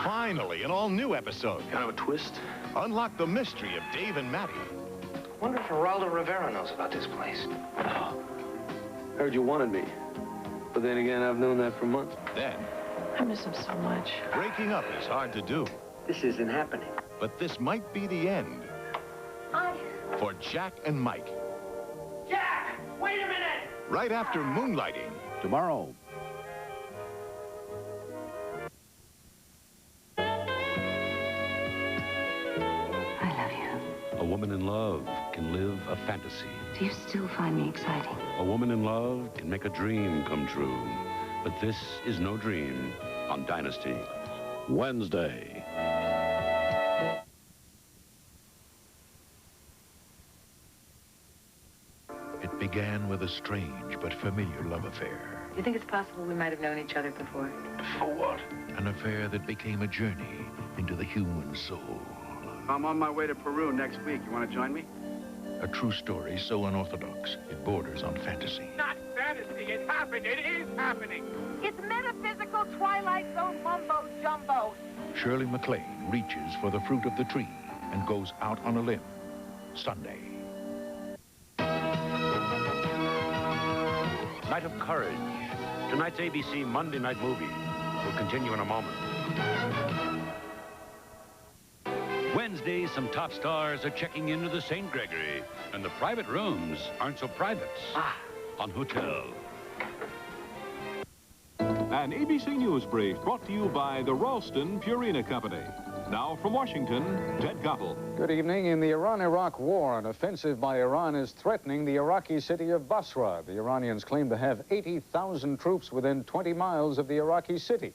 Finally, an all-new episode. Kind of a twist. Unlock the mystery of Dave and Matty. Wonder if Geraldo Rivera knows about this place. Oh. Heard you wanted me. But then again, I've known that for months. Then, I miss him so much. breaking up is hard to do. This isn't happening. But this might be the end. Hi. For Jack and Mike. Jack! Wait a minute! Right after Moonlighting. Tomorrow. I love you. A woman in love can live a fantasy. Do you still find me exciting? A woman in love can make a dream come true. But this is no dream on Dynasty. Wednesday. It began with a strange but familiar love affair. You think it's possible we might have known each other before? For what? An affair that became a journey into the human soul. I'm on my way to Peru next week. You want to join me? A true story so unorthodox, it borders on fantasy. Not fantasy. It happened. It is happening. It's metaphysical Twilight Zone mumbo jumbo. Shirley MacLaine reaches for the fruit of the tree and goes out on a limb. Sunday. Night of Courage. Tonight's ABC Monday night movie will continue in a moment. Wednesday, some top stars are checking into the St. Gregory, and the private rooms aren't so private. On Hotel. An ABC News Brief brought to you by the Ralston Purina Company. Now from Washington, Ted Koppel. Good evening. In the Iran-Iraq war, an offensive by Iran is threatening the Iraqi city of Basra. The Iranians claim to have 80,000 troops within 20 miles of the Iraqi city.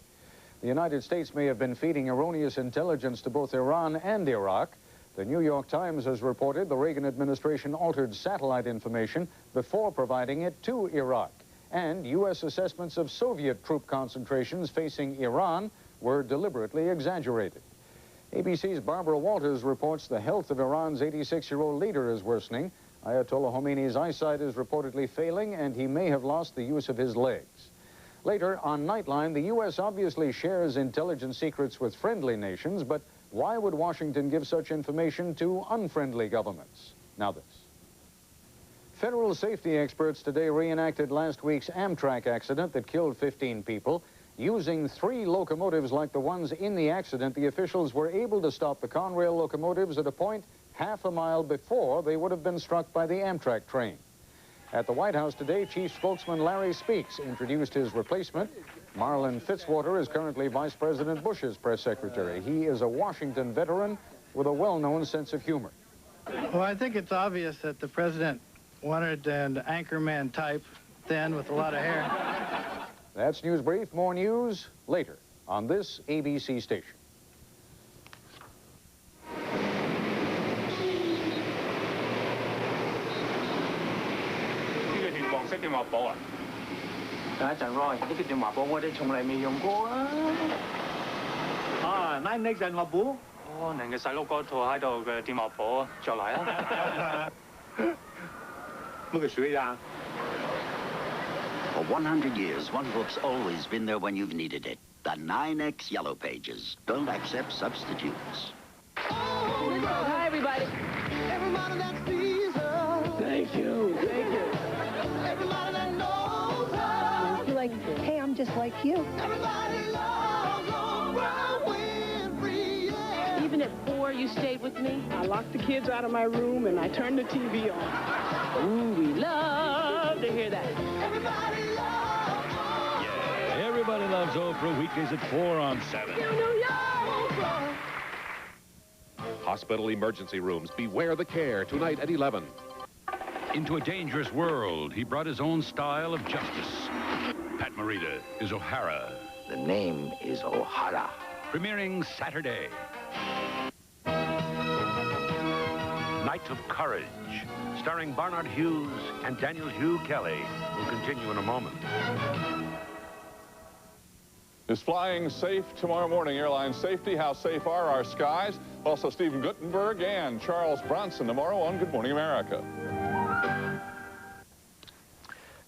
The United States may have been feeding erroneous intelligence to both Iran and Iraq. The New York Times has reported the Reagan administration altered satellite information before providing it to Iraq. And U.S. assessments of Soviet troop concentrations facing Iran were deliberately exaggerated. ABC's Barbara Walters reports the health of Iran's 86-year-old leader is worsening. Ayatollah Khomeini's eyesight is reportedly failing, and he may have lost the use of his legs. Later, on Nightline, the U.S. obviously shares intelligence secrets with friendly nations, but why would Washington give such information to unfriendly governments? Now this. Federal safety experts today reenacted last week's Amtrak accident that killed 15 people. Using 3 locomotives like the ones in the accident, the officials were able to stop the Conrail locomotives at a point half a mile before they would have been struck by the Amtrak train. At the White House today, Chief Spokesman Larry Speakes introduced his replacement. Marlin Fitzwater is currently Vice President Bush's press secretary. He is a Washington veteran with a well-known sense of humor. Well, I think it's obvious that the president wanted an anchorman type, thin with a lot of hair. That's News Brief. More news later on this ABC station. NYNEX 電話簿。哦，您嘅細佬嗰套喺度嘅電話簿，着嚟啊！乜嘅水啊？ For 100 years, one book's always been there when you've needed it. The NYNEX Yellow Pages. Don't accept substitutes. Hi, everybody. Everybody that sees her. Thank you. Thank you. Everybody that knows her. You're like, hey, I'm just like you. Everybody loves Oprah Winfrey, yeah. Even at 4, you stayed with me. I locked the kids out of my room and I turned the TV on. Ooh, we love to hear that. Everybody loves Oprah. Yeah, everybody loves Oprah. Weekdays at 4 on 7. Oprah. Hospital emergency rooms. Beware the care. Tonight at 11. Into a dangerous world, he brought his own style of justice. Pat Morita is Ohara. The name is Ohara. Premiering Saturday. Night of Courage, starring Barnard Hughes and Daniel Hugh Kelly, will continue in a moment. Is flying safe tomorrow morning? Airline safety. How safe are our skies? Also, Stephen Guttenberg and Charles Bronson tomorrow on Good Morning America.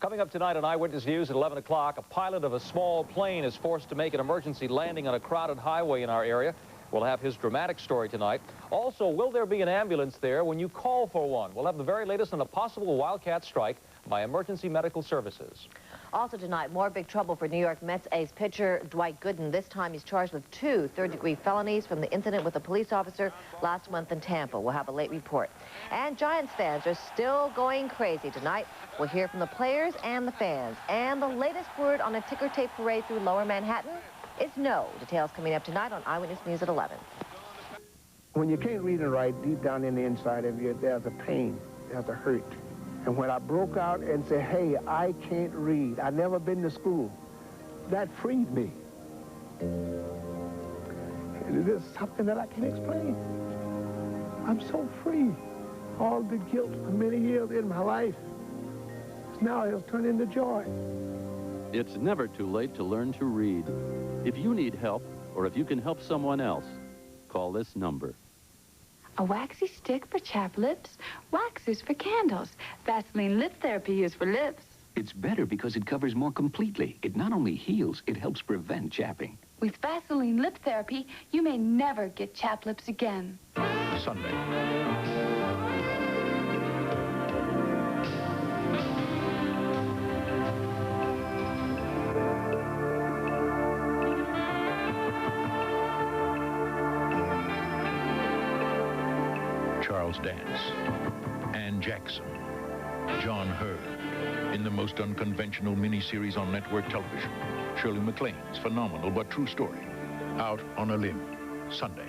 Coming up tonight on Eyewitness News at 11 o'clock, a pilot of a small plane is forced to make an emergency landing on a crowded highway in our area. We'll have his dramatic story tonight. Also, will there be an ambulance there when you call for one? We'll have the very latest on a possible wildcat strike by Emergency Medical Services. Also tonight, more big trouble for New York Mets ace pitcher Dwight Gooden. This time he's charged with 2 third-degree felonies from the incident with a police officer last month in Tampa. We'll have a late report. And Giants fans are still going crazy tonight. We'll hear from the players and the fans. And the latest word on a ticker tape parade through Lower Manhattan is no. Details coming up tonight on Eyewitness News at 11. When you can't read and write, deep down in the inside of you, there's a pain, there's a hurt. And when I broke out and said, hey, I can't read, I've never been to school, that freed me. It is something that I can't explain. I'm so free. All the guilt for many years in my life now has turned into joy. It's never too late to learn to read. If you need help, or if you can help someone else, call this number. A waxy stick for chapped lips, waxes for candles. Vaseline lip therapy is for lips. It's better because it covers more completely. It not only heals, it helps prevent chapping. With Vaseline lip therapy, you may never get chapped lips again. Sunday. Charles Dance, Ann Jackson, John Hurd, in the most unconventional miniseries on network television, Shirley MacLaine's phenomenal but true story, Out on a Limb, Sunday.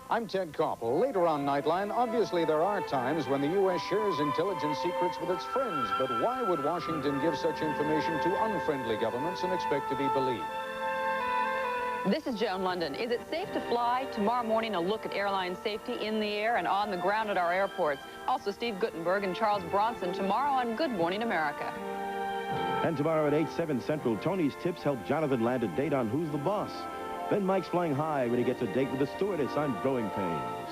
I'm Ted Koppel. Later on Nightline, obviously there are times when the U.S. shares intelligence secrets with its friends, but why would Washington give such information to unfriendly governments and expect to be believed? This is Joan London. Is it safe to fly? Tomorrow morning, a look at airline safety in the air and on the ground at our airports. Also, Steve Guttenberg and Charles Bronson tomorrow on Good Morning America. And tomorrow at 8/7 Central, Tony's tips help Jonathan land a date on Who's the Boss. Then Mike's flying high when he gets a date with the stewardess on Growing Pains.